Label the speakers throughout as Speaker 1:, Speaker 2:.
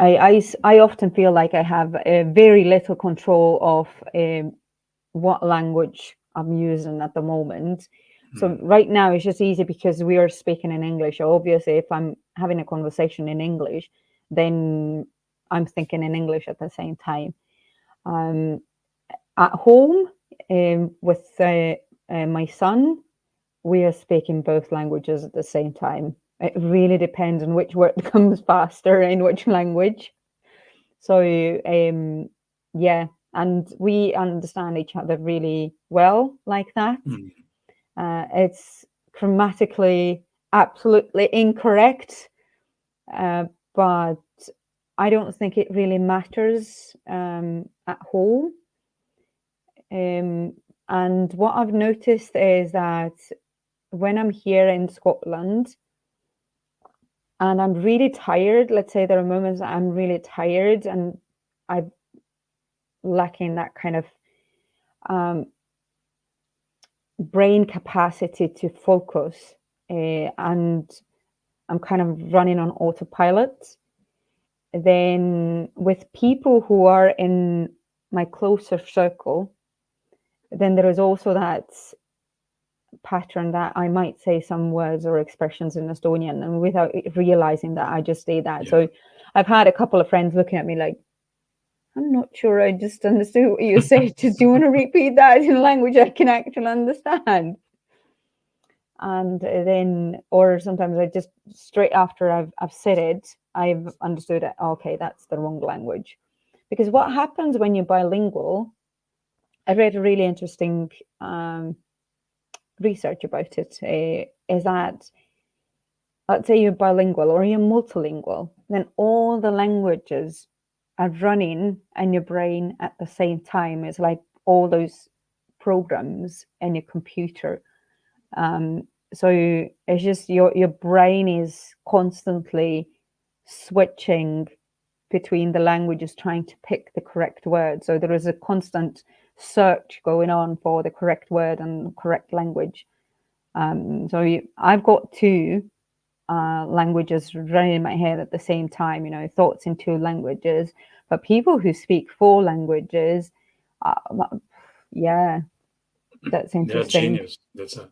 Speaker 1: I often feel like I have very little control of what language I'm using at the moment. So right now it's just easy because we are speaking in English. Obviously, if I'm having a conversation in English, then I'm thinking in English at the same time. At home, with my son, we are speaking both languages at the same time. It really depends on which word comes faster in which language. So, yeah, and we understand each other really well like that. It's grammatically absolutely incorrect, but I don't think it really matters at home. And what I've noticed is that when I'm here in Scotland and I'm really tired, let's say there are moments that I'm really tired and I'm lacking that kind of brain capacity to focus, and I'm kind of running on autopilot, then with people who are in my closer circle, then there is also that pattern that I might say some words or expressions in Estonian, and without realizing that, I just say that. So I've had a couple of friends looking at me like, I'm not sure I just understood what you said. Do you want to repeat that in a language I can actually understand? And then, or sometimes I just straight after I've said it, I've understood it. Okay, that's the wrong language. Because what happens when you're bilingual, I read a really interesting research about it, is that, let's say you're bilingual or you're multilingual, then all the languages are running in your brain at the same time. It's like all those programs in your computer. So it's just your brain is constantly switching between the languages, trying to pick the correct word. So there is a constant search going on for the correct word and correct language. So I've got two languages running in my head at the same time, thoughts in two languages. But people who speak four languages, yeah, that's
Speaker 2: They're
Speaker 1: interesting.
Speaker 2: genius.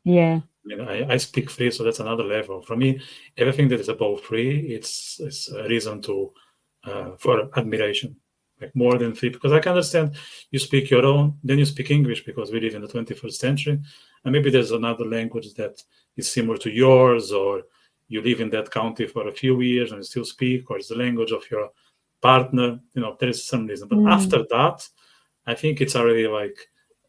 Speaker 1: Yeah.
Speaker 2: I speak three, so that's another level. For me, everything that is above three, it's a reason for admiration. Like more than three, because I can understand you speak your own, then you speak English because we live in the 21st century, and maybe there's another language that is similar to yours, or you live in that country for a few years and still speak, or it's the language of your partner. There is some reason. But after that, I think it's already like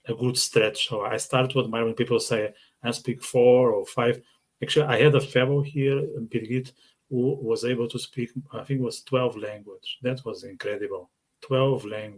Speaker 2: a good stretch. So I start to admire when people say I speak four or five. Actually, I had a fellow here, Birgit, who was able to speak, I think it was 12 language. That was incredible. 12 language.